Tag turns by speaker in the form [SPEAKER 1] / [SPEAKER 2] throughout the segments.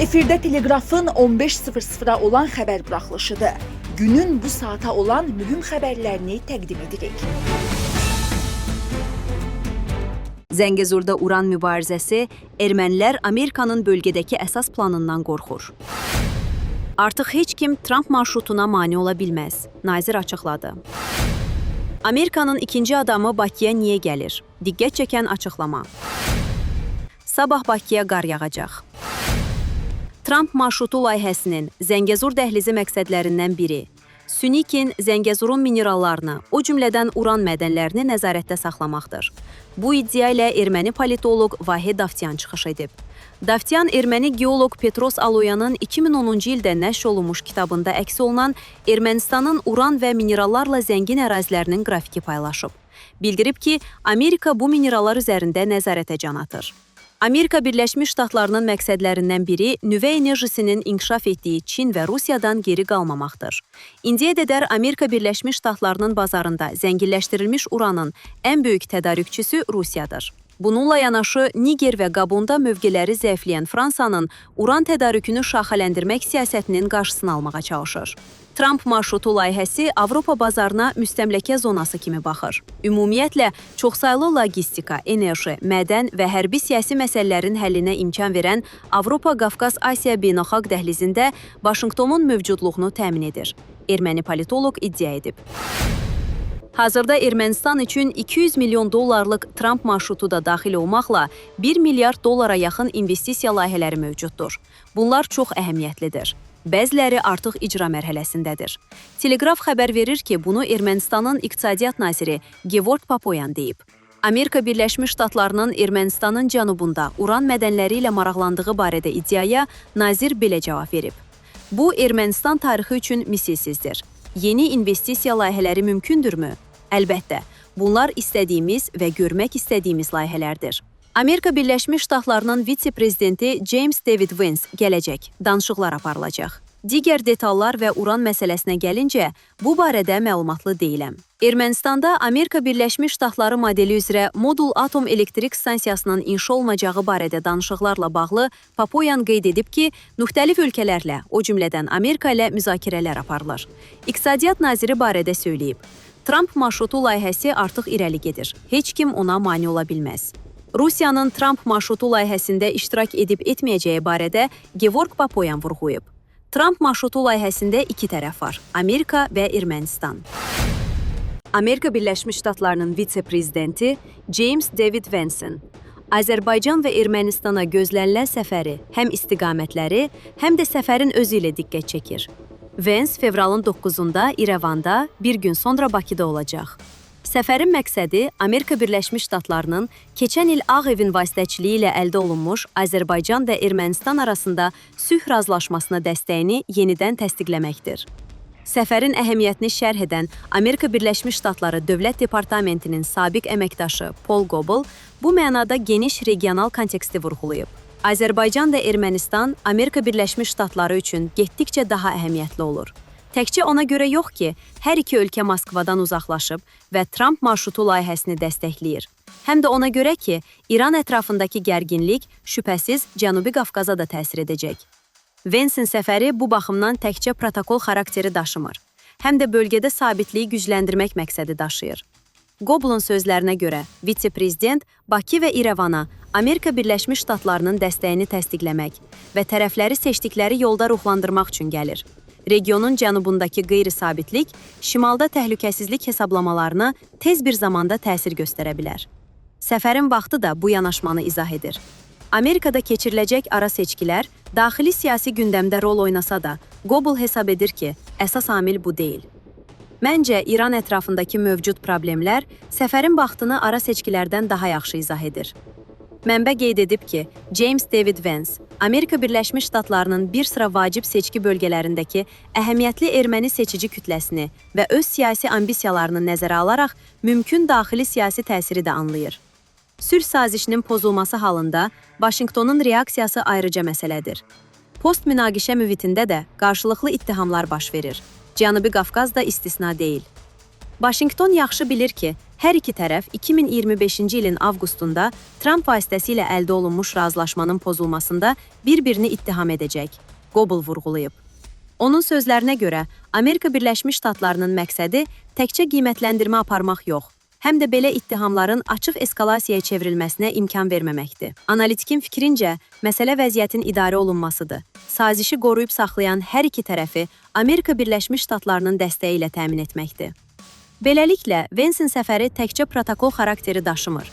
[SPEAKER 1] Efirdə Telegrafın 15:00-a olan xəbər buraxılışıdır. Günün bu saata olan mühüm xəbərlərini təqdim edirik.
[SPEAKER 2] Zəngəzurda uran mübarizəsi, ermənilər Amerikanın bölgədəki əsas planından qorxur. Artıq heç kim Trump marşrutuna mane ola bilməz, nazir açıqladı. Amerikanın ikinci adamı Bakıya niyə gəlir? Diqqət çəkən açıqlama. Sabah Bakıya qar yağacaq. Trump marşrutu layihəsinin Zəngəzur dəhlizi məqsədlərindən biri, Sünikin Zəngəzurun minerallarını, o cümlədən uran mədənlərini nəzarətdə saxlamaqdır. Bu iddia ilə erməni politoloq Vahid Davtyan çıxış edib. Davtyan erməni geoloq Petros Aloyanın 2010-cu ildə nəşr olunmuş kitabında əks olunan Ermənistanın uran və minerallarla zəngin ərazilərinin qrafiki paylaşıb. Bildirib ki, Amerika bu minerallar üzərində nəzarətə can atır. Amerika Birləşmiş Ştatlarının məqsədlərindən biri nüvə enerjisinin inkişaf etdiyi Çin və Rusiyadan geri qalmamaqdır. İndiyə qədər Amerika Birləşmiş Ştatlarının bazarında zənginləşdirilmiş uranın ən böyük tədarükçüsü Rusiyadır. Bununla yanaşı, Niger və Qabonda mövqeləri zəifləyən Fransanın uran tədarükünü şaxələndirmək siyasətinin qarşısını almağa çalışır. Trump marşrutu layihəsi Avropa bazarına müstəmləkə zonası kimi baxır. Ümumiyyətlə, çoxsaylı logistika, enerji, mədən və hərbi siyasi məsələlərin həllinə imkan verən Avropa-Qafqaz-Asiya beynəlxalq dəhlizində Vaşinqtonun mövcudluğunu təmin edir. Erməni politoloq iddia edib. Hazırda Ermənistan üçün 200 milyon dollarlıq Trump marşrutu da daxil olmaqla 1 milyard dollara yaxın investisiya layihələri mövcuddur. Bunlar çox əhəmiyyətlidir. Bəziləri artıq icra mərhələsindədir. Telegraf xəbər verir ki, bunu Ermənistanın iqtisadiyyat naziri Gevorg Papoyan deyib. Amerika Birləşmiş Ştatlarının Ermənistanın cənubunda uran mədənləri ilə maraqlandığı barədə iddiaya nazir belə cavab verib. Bu, Ermənistan tarixi üçün misilsizdir. Yeni investisiya layihələri mümkündürmü? Əlbəttə, bunlar istədiyimiz və görmək istədiyimiz layihələrdir. Amerika Birləşmiş Ştatlarının vitse-prezidenti James David Vance gələcək, danışıqlar aparılacaq. Digər detallar və uran məsələsinə gəlincə, bu barədə məlumatlı deyiləm. Ermənistanda Amerika Birləşmiş Ştatları modeli üzrə modul atom elektrik stansiyasının inşa olmayacağı barədə danışıqlarla bağlı Papoyan qeyd edib ki, müxtəlif ölkələrlə, o cümlədən Amerika ilə müzakirələr aparılır. İqtisadiyyat naziri barədə söyləyib. Trump marşrutu layihəsi artıq irəli gedir. Heç kim ona mane ola bilməz. Rusiyanın Trump marşrutu layihəsində iştirak edib etməyəcəyi barədə Gevorg Papoyan vurğulayıb. Trump marşrutu layihəsində iki tərəf var, Amerika və Ermənistan. Amerika Birləşmiş Ştatlarının vitse-prezidenti James David Vance'ın Azərbaycan və Ermənistana gözlənilən səfəri həm istiqamətləri, həm də səfərin özü ilə diqqət çəkir. Vance fevralın 9-da İrəvanda, bir gün sonra Bakıda olacaq. Səfərin məqsədi Amerika Birləşmiş Ştatlarının keçən il Ağ Evin vasitəçiliyi ilə əldə olunmuş Azərbaycan və Ermənistan arasında sülh razılaşmasına dəstəyini yenidən təsdiqləməkdir. Səfərin əhəmiyyətini şərh edən Amerika Birləşmiş Ştatları Dövlət Departamentinin sabiq əməkdaşı Paul Goebel bu mənada geniş regional konteksti vurğulayıb. Azərbaycan və Ermənistan Amerika Birləşmiş Ştatları üçün getdikcə daha əhəmiyyətli olur. Təkcə ona görə yox ki, hər iki ölkə Moskvadan uzaqlaşıb və Trump marşrutu layihəsini dəstəkləyir. Həm də ona görə ki, İran ətrafındakı gərginlik şübhəsiz Cənubi Qafqaza da təsir edəcək. Vance'in səfəri bu baxımdan təkcə protokol xarakteri daşımır, həm də bölgədə sabitliyi gücləndirmək məqsədi daşıyır. Goebel'ın sözlərinə görə, vitse-prezident Bakı və İrəvana Amerika Birləşmiş Ştatlarının dəstəyini təsdiqləmək və tərəfləri seçdikləri yolda ruhlandırmaq üçün gəlir. Regionun cənubundakı qeyri-sabitlik, şimalda təhlükəsizlik hesablamalarına tez bir zamanda təsir göstərə bilər. Səfərin vaxtı da bu yanaşmanı izah edir. Amerikada keçiriləcək ara seçkilər daxili siyasi gündəmdə rol oynasa da, Goebel hesab edir ki, əsas amil bu deyil. Məncə, İran ətrafındakı mövcud problemlər səfərin vaxtını ara seçkilərdən daha yaxşı izah edir. Mənbə qeyd edib ki, James David Vance, Amerika Birləşmiş Ştatlarının bir sıra vacib seçki bölgələrindəki əhəmiyyətli erməni seçici kütləsini və öz siyasi ambisiyalarını nəzərə alaraq mümkün daxili siyasi təsiri də anlayır. Sülh sazişinin pozulması halında Vaşinqtonun reaksiyası ayrıca məsələdir. Post-münaqişə mühitində də qarşılıqlı ittihamlar baş verir. Cənubi Qafqaz da istisna deyil. Vaşinqton yaxşı bilir ki, hər iki tərəf 2025-ci ilin avqustunda Trump vasitəsilə əldə olunmuş razılaşmanın pozulmasında bir-birini ittiham edəcək, Gobel vurğulayıb. Onun sözlərinə görə, Amerika Birləşmiş Ştatlarının məqsədi təkcə qiymətləndirmə aparmaq yox, həm də belə ittihamların açıq eskalasiyaya çevrilməsinə imkan verməməkdir. Analitikin fikrincə, məsələ vəziyyətin idarə olunmasıdır. Sazişi qoruyub saxlayan hər iki tərəfi Amerika Birləşmiş Ştatlarının dəstəyi ilə təmin etməkdir. Beləliklə, Vensin səfəri təkcə protokol xarakteri daşımır.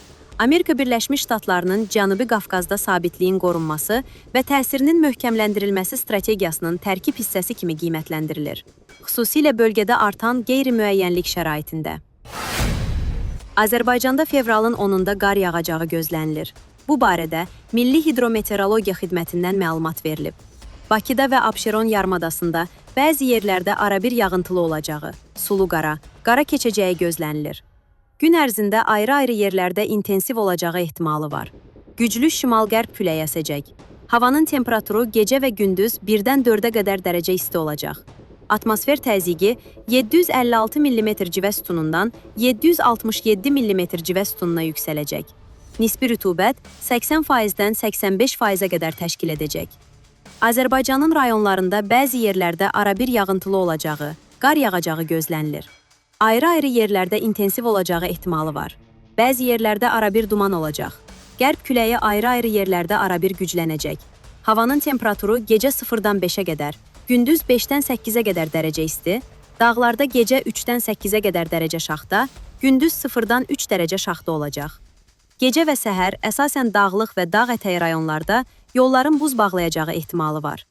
[SPEAKER 2] Amerika Birləşmiş Ştatlarının Cənubi Qafqazda sabitliyin qorunması və təsirinin möhkəmləndirilməsi strategiyasının tərkib hissəsi kimi qiymətləndirilir. Xüsusilə bölgədə artan qeyri-müəyyənlik şəraitində. Azərbaycanda fevralın 10-da qar yağacağı gözlənilir. Bu barədə Milli Hidrometeorologiya Xidmətindən məlumat verilib. Bakıda və Abşeron yarımadasında bəzi yerlərdə arabir yağıntılı olacağı, sulu qara keçəcəyi gözlənilir. Gün ərzində ayrı-ayrı yerlərdə intensiv olacağı ehtimalı var. Güclü şimal-qərb küləyi əsəcək. Havanın temperaturu gecə və gündüz 1-dən 4-ə qədər dərəcə isti olacaq. Atmosfer təzyiqi 756 mm civə sütunundan 767 mm civə sütununa yüksələcək. Nisbi rütubət 80%-dən 85%-ə qədər təşkil edəcək. Azərbaycanın rayonlarında bəzi yerlərdə arabir yağıntılı olacağı, qar yağacağı gözlənilir. Ayrı-ayrı yerlərdə intensiv olacağı ehtimalı var. Bəzi yerlərdə arabir duman olacaq. Qərb küləyi ayrı-ayrı yerlərdə arabir güclənəcək. Havanın temperaturu gecə 0-dan 5-ə qədər, gündüz 5-dən 8-ə qədər dərəcə isti, dağlarda gecə 3-dən 8-ə qədər dərəcə şaxta, gündüz 0-dan 3 dərəcə şaxta olacaq. Gecə və səhər əsasən dağlıq və dağ ətəyi rayonlarda yolların buz bağlayacağı ehtimalı var.